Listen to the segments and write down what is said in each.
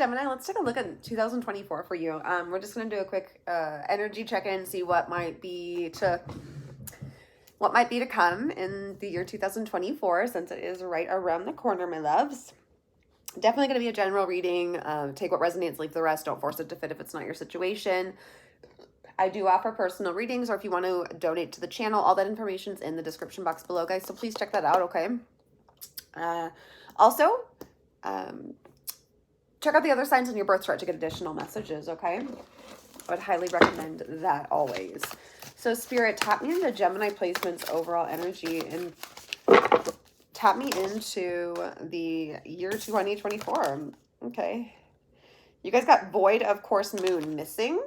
Gemini, let's take a look at 2024 for you. We're just going to do a quick energy check-in, see what might be to come in the year 2024, since it is right around the corner, my loves. Definitely going to be a general reading. Take what resonates, leave the rest. Don't force it to fit if it's not your situation. I do offer personal readings, or if you want to donate to the channel, all that information's in the description box below, guys. So please check that out, okay? Also, check out the other signs in your birth chart to get additional messages, okay? I would highly recommend that always. So Spirit, tap me into Gemini placements, overall energy, and tap me into the year 2024. Okay. You guys got Void of Course Moon missing.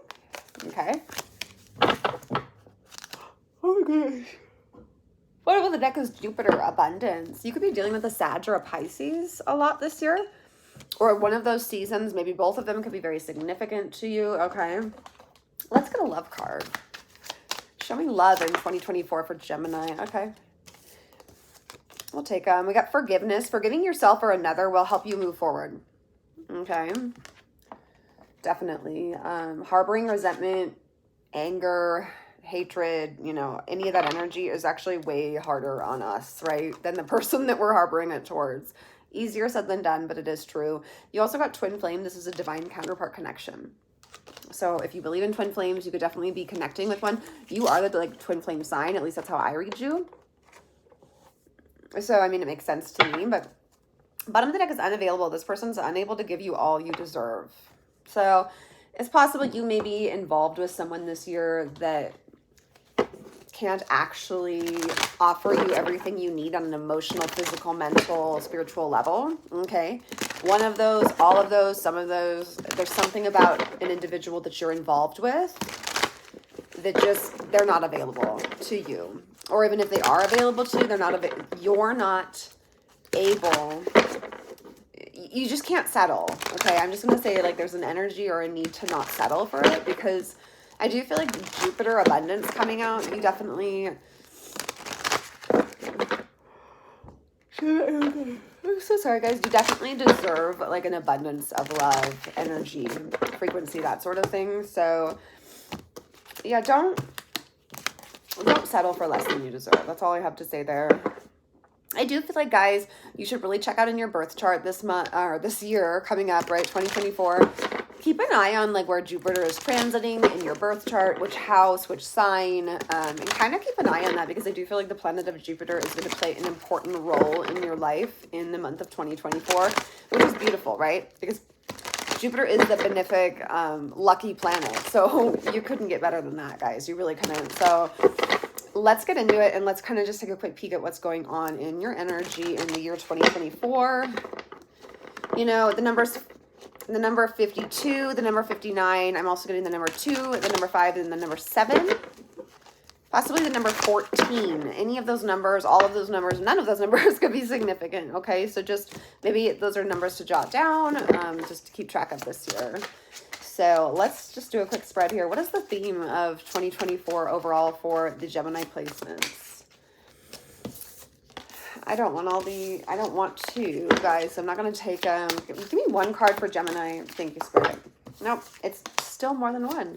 Okay. Oh my gosh. What about the deck is Jupiter Abundance? You could be dealing with a Sag or a Pisces a lot this year. Or one of those seasons, maybe both of them could be very significant to you, okay? Let's get a love card. Show me love in 2024 for Gemini, okay? We'll take we got forgiveness. Forgiving yourself or another will help you move forward, okay? Definitely. Harboring resentment, anger, hatred, you know, any of that energy is actually way harder on us, right? Than the person that we're harboring it towards. Easier said than done, but it is true. You also got twin flame. This is a divine counterpart connection. So if you believe in twin flames, you could definitely be connecting with one. You are the like twin flame sign. At least that's how I read you. So, I mean, it makes sense to me, but bottom of the deck is unavailable. This person's unable to give you all you deserve. So it's possible you may be involved with someone this year that can't actually offer you everything you need on an emotional, physical, mental, spiritual level, okay? One of those, all of those, some of those, there's something about an individual that you're involved with that just, they're not available to you. Or even if they are available to you, you're not able, you just can't settle, okay? I'm just going to say, like, there's an energy or a need to not settle for it, because I do feel like Jupiter Abundance coming out, you definitely, I'm so sorry guys, you definitely deserve like an abundance of love, energy, frequency, that sort of thing. So yeah, don't settle for less than you deserve. That's all I have to say there. I do feel like, guys, you should really check out in your birth chart this month or this year coming up, right? 2024. Keep an eye on like where Jupiter is transiting in your birth chart, which house, which sign, and kind of keep an eye on that, because I do feel like the planet of Jupiter is going to play an important role in your life in the month of 2024, which is beautiful, right? Because Jupiter is the benefic, lucky planet. So you couldn't get better than that, guys. You really couldn't. So let's get into it, and let's kind of just take a quick peek at what's going on in your energy in the year 2024. You know, the number 52, the number 59. I'm also getting the number 2, the number 5, and the number 7. Possibly the number 14. Any of those numbers, all of those numbers, none of those numbers could be significant, okay? So just maybe those are numbers to jot down, just to keep track of this year. So let's just do a quick spread here. What is the theme of 2024 overall for the Gemini placements? I don't want to, guys. So I'm not going to take, give me one card for Gemini. Thank you, Spirit. Nope, it's still more than one.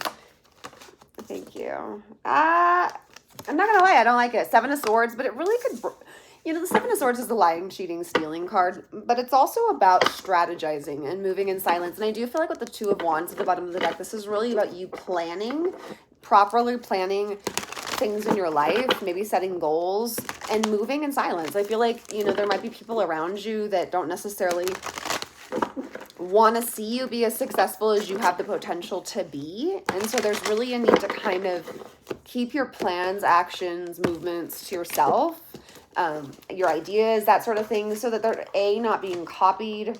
Thank you. I'm not going to lie, I don't like it. 7 of Swords, but it really could, you know, the 7 of Swords is the lying, cheating, stealing card, but it's also about strategizing and moving in silence. And I do feel like with the 2 of Wands at the bottom of the deck, this is really about you properly planning things in your life, maybe setting goals and moving in silence. I feel like, you know, there might be people around you that don't necessarily want to see you be as successful as you have the potential to be. And so there's really a need to kind of keep your plans, actions, movements to yourself, your ideas, that sort of thing, so that they're A, not being copied,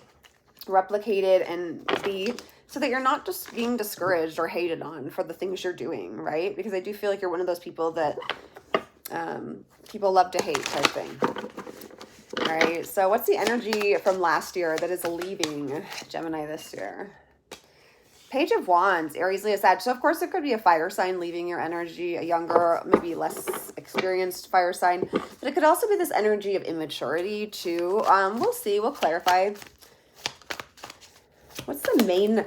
replicated, and B, so that you're not just being discouraged or hated on for the things you're doing, right? Because I do feel like you're one of those people that people love to hate type thing. All right, so what's the energy from last year that is leaving Gemini this year? Page of Wands, Aries, Leo, Sag. So, of course, it could be a fire sign leaving your energy, a younger, maybe less experienced fire sign. But it could also be this energy of immaturity, too. We'll see. We'll clarify. What's the main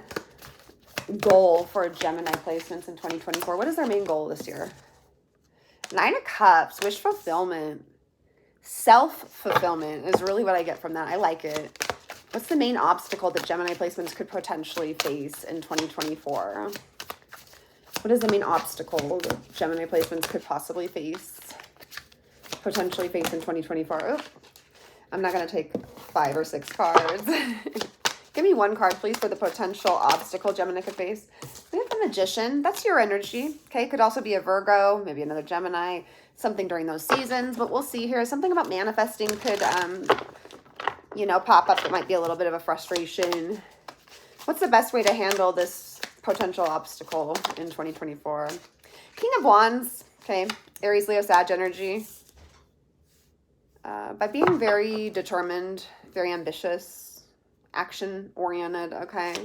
goal for Gemini placements in 2024? What is their main goal this year? 9 of Cups, wish fulfillment. Self-fulfillment is really what I get from that. I like it. What's the main obstacle that Gemini placements could potentially face in 2024? What is the main obstacle that Gemini placements could possibly potentially face in 2024? Oh, I'm not going to take 5 or 6 cards. Give me 1 card, please, for the potential obstacle Gemini could face. We have the Magician. That's your energy. Okay, could also be a Virgo, maybe another Gemini, something during those seasons. But we'll see here. Something about manifesting could, you know, pop up that might be a little bit of a frustration. What's the best way to handle this potential obstacle in 2024? King of Wands. Okay, Aries, Leo, Sag energy. By being very determined, very ambitious, action-oriented, okay?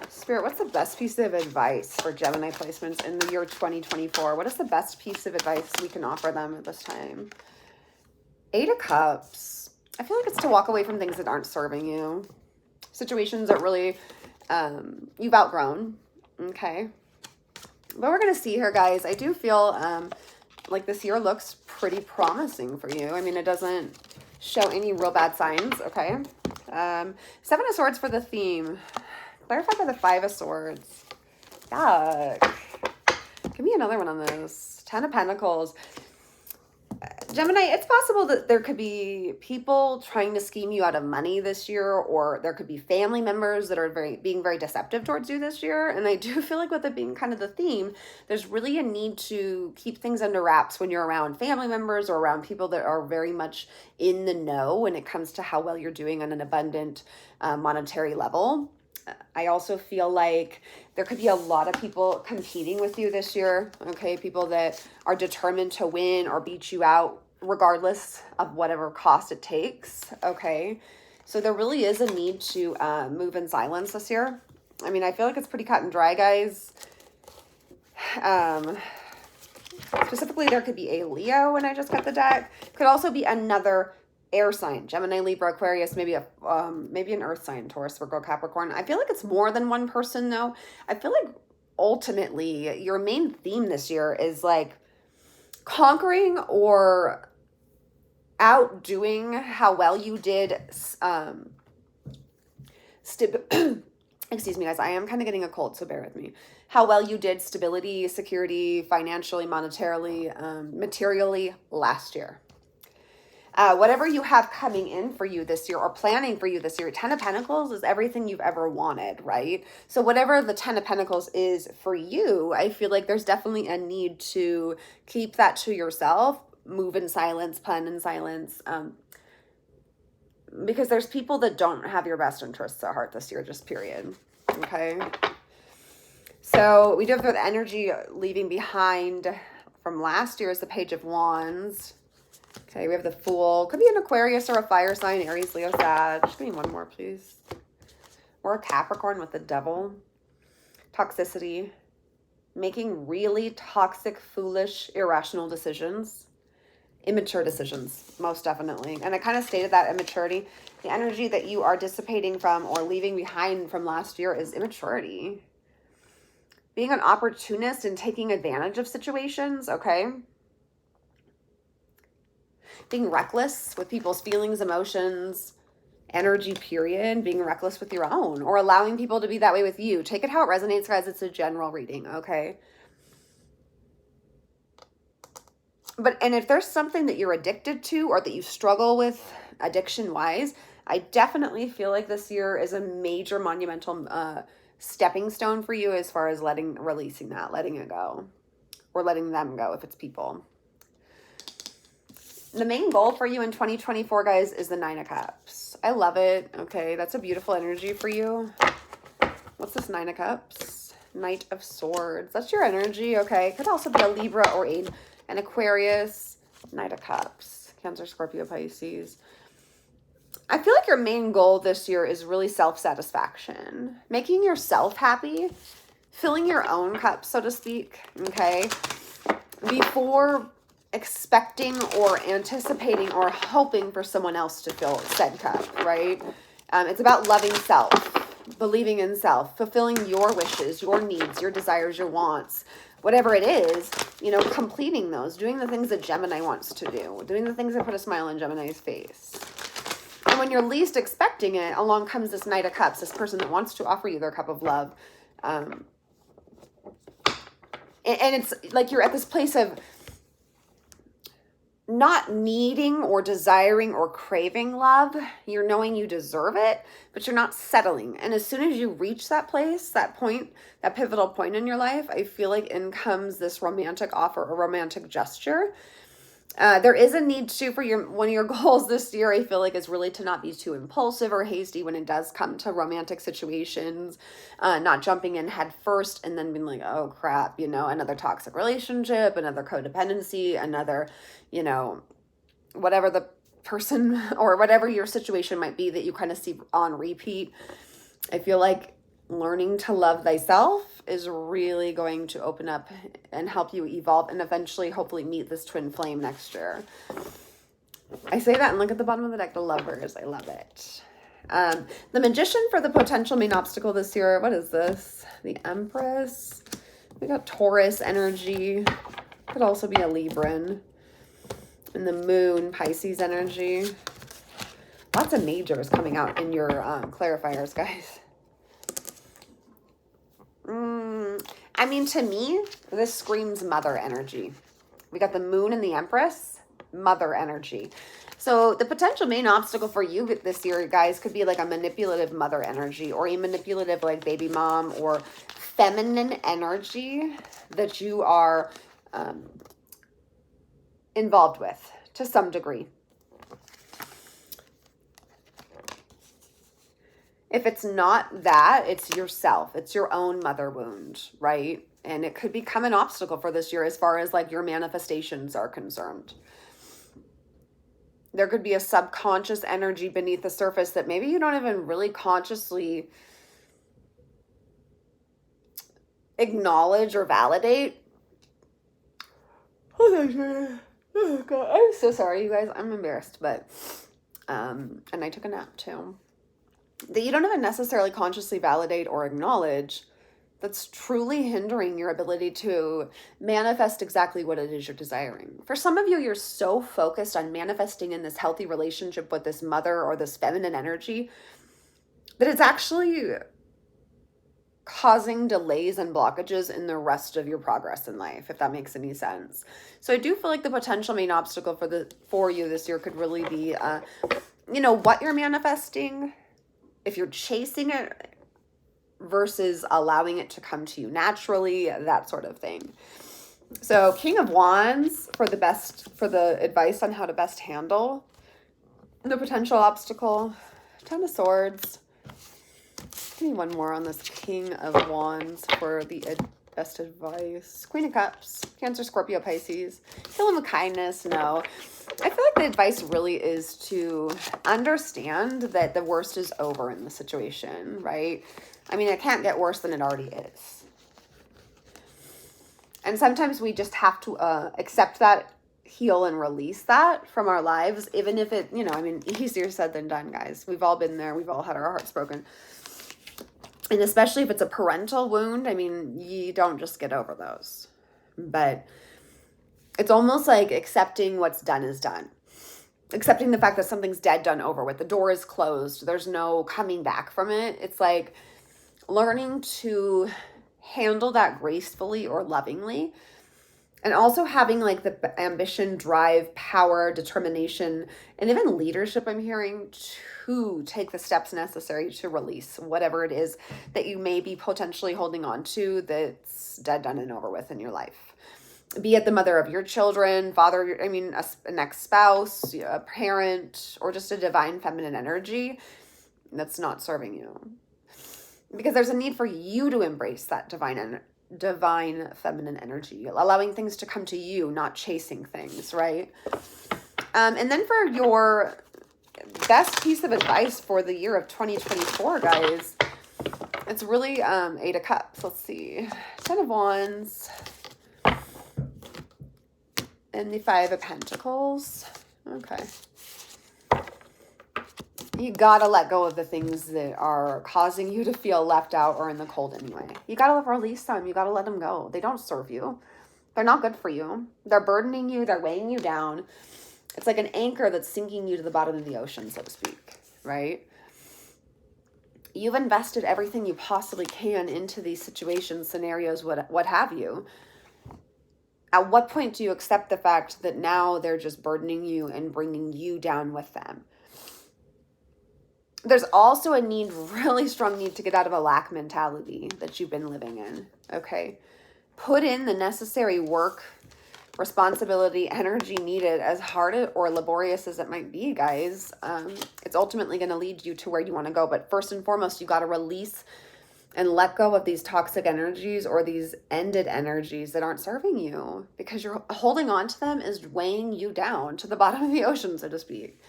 Spirit, what's the best piece of advice for Gemini placements in the year 2024? What is the best piece of advice we can offer them at this time? 8 of Cups. I feel like it's to walk away from things that aren't serving you. Situations that really you've outgrown, okay? But we're going to see here, guys. I do feel like this year looks pretty promising for you. I mean, it doesn't show any real bad signs, okay? 7 of Swords for the theme. Clarified by the 5 of Swords. Yuck. Give me another one on this. 10 of Pentacles. Gemini, it's possible that there could be people trying to scheme you out of money this year, or there could be family members that are being very deceptive towards you this year. And I do feel like with it being kind of the theme, there's really a need to keep things under wraps when you're around family members or around people that are very much in the know when it comes to how well you're doing on an abundant monetary level. I also feel like there could be a lot of people competing with you this year, okay? People that are determined to win or beat you out regardless of whatever cost it takes, okay? So there really is a need to move in silence this year. I mean, I feel like it's pretty cut and dry, guys. Specifically, there could be a Leo when I just got the deck. Could also be another air sign, Gemini, Libra, Aquarius, maybe an earth sign, Taurus, Virgo, Capricorn. I feel like it's more than one person though. I feel like ultimately your main theme this year is like conquering or outdoing how well you did excuse me guys, I am kind of getting a cold, so bear with me. How well you did stability, security, financially, monetarily, materially last year. Whatever you have coming in for you this year or planning for you this year, 10 of Pentacles is everything you've ever wanted, right? So whatever the 10 of Pentacles is for you, I feel like there's definitely a need to keep that to yourself, move in silence, plan in silence, because there's people that don't have your best interests at heart this year, just period, okay? So we do have the energy leaving behind from last year is the Page of Wands. Okay, we have the Fool. Could be an Aquarius or a fire sign, Aries, Leo, Sag. Just give me one more, please. Or a Capricorn with the Devil. Toxicity. Making really toxic, foolish, irrational decisions. Immature decisions, most definitely. And I kind of stated that immaturity. The energy that you are dissipating from or leaving behind from last year is immaturity. Being an opportunist and taking advantage of situations, okay? Being reckless with people's feelings, emotions, energy, period. Being reckless with your own or allowing people to be that way with you. Take it how it resonates, guys. It's a general reading, okay? And if there's something that you're addicted to or that you struggle with addiction-wise, I definitely feel like this year is a major monumental stepping stone for you as far as releasing that, letting it go, or letting them go if it's people. The main goal for you in 2024, guys, is the 9 of Cups. I love it. Okay, that's a beautiful energy for you. What's this 9 of Cups? Knight of Swords. That's your energy, okay? Could also be a Libra or an Aquarius. Knight of Cups. Cancer, Scorpio, Pisces. I feel like your main goal this year is really self-satisfaction. Making yourself happy. Filling your own cup, so to speak, okay? Before expecting or anticipating or hoping for someone else to fill said cup, right? It's about loving self, believing in self, fulfilling your wishes, your needs, your desires, your wants, whatever it is, you know, completing those, doing the things that Gemini wants to do, doing the things that put a smile on Gemini's face. And when you're least expecting it, along comes this Knight of Cups, this person that wants to offer you their cup of love. And it's like you're at this place of not needing or desiring or craving love. You're knowing you deserve it, but you're not settling. And as soon as you reach that place, that point, that pivotal point in your life, I feel like in comes this romantic offer or romantic gesture. There is a need to, for one of your goals this year, I feel like, is really to not be too impulsive or hasty when it does come to romantic situations, not jumping in head first and then being like, oh crap, you know, another toxic relationship, another codependency, another, you know, whatever the person or whatever your situation might be that you kind of see on repeat. I feel like learning to love thyself is really going to open up and help you evolve and eventually hopefully meet this twin flame next year. I say that and look at the bottom of the deck, the Lovers. I love it. The Magician for the potential main obstacle this year. What is this? The Empress. We got Taurus energy. Could also be a Libran. And the Moon, Pisces energy. Lots of majors coming out in your clarifiers, guys. I mean, to me, this screams mother energy. We got the Moon and the Empress, mother energy. So the potential main obstacle for you this year, guys, could be like a manipulative mother energy or a manipulative like baby mom or feminine energy that you are involved with to some degree. If it's not that, it's yourself. It's your own mother wound, right? And it could become an obstacle for this year as far as like your manifestations are concerned. There could be a subconscious energy beneath the surface that maybe you don't even really consciously acknowledge or validate. Oh God, I'm so sorry, you guys. I'm embarrassed, but and I took a nap too. That you don't even necessarily consciously validate or acknowledge, that's truly hindering your ability to manifest exactly what it is you're desiring. For some of you, you're so focused on manifesting in this healthy relationship with this mother or this feminine energy that it's actually causing delays and blockages in the rest of your progress in life, if that makes any sense. So I do feel like the potential main obstacle for you this year could really be, you know, what you're manifesting, if you're chasing it versus allowing it to come to you naturally, that sort of thing. So King of Wands for the advice on how to best handle the potential obstacle. Ten of Swords. Give me one more on this King of Wands for the best advice. Queen of Cups. Cancer, Scorpio, Pisces. Kill them with kindness. No. I feel like the advice really is to understand that the worst is over in the situation, right? I mean, it can't get worse than it already is. And sometimes we just have to accept that, heal, and release that from our lives, even if it, you know, I mean, easier said than done, guys. We've all been there. We've all had our hearts broken. And especially if it's a parental wound, I mean, you don't just get over those. But it's almost like accepting what's done is done. Accepting the fact that something's dead, done, over with. The door is closed. There's no coming back from it. It's like learning to handle that gracefully or lovingly. And also having like the ambition, drive, power, determination, and even leadership, I'm hearing, to take the steps necessary to release whatever it is that you may be potentially holding on to that's dead, done, and over with in your life. Be it the mother of your children, father, I mean, an ex-spouse, a parent, or just a divine feminine energy that's not serving you. Because there's a need for you to embrace that divine feminine energy, allowing things to come to you, not chasing things, right? And then for your best piece of advice for the year of 2024, guys, it's really 8 of Cups. Let's see. 10 of Wands. And the 5 of Pentacles. Okay. You gotta let go of the things that are causing you to feel left out or in the cold anyway. You gotta release them. You gotta let them go. They don't serve you. They're not good for you. They're burdening you. They're weighing you down. It's like an anchor that's sinking you to the bottom of the ocean, so to speak, right? You've invested everything you possibly can into these situations, scenarios, what have you. At what point do you accept the fact that now they're just burdening you and bringing you down with them? There's also a need, really strong need to get out of a lack mentality that you've been living in, okay? Put in the necessary work, responsibility, energy needed, as hard or laborious as it might be, guys. It's ultimately going to lead you to where you want to go. But first and foremost, you got to release and let go of these toxic energies or these ended energies that aren't serving you, because you're holding on to them is weighing you down to the bottom of the ocean, so to speak.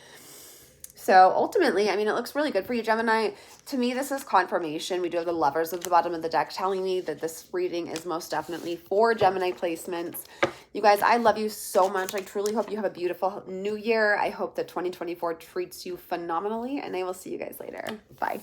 So ultimately, I mean, it looks really good for you, Gemini. To me, this is confirmation. We do have the Lovers at the bottom of the deck telling me that this reading is most definitely for Gemini placements. You guys, I love you so much. I truly hope you have a beautiful new year. I hope that 2024 treats you phenomenally, and I will see you guys later. Bye.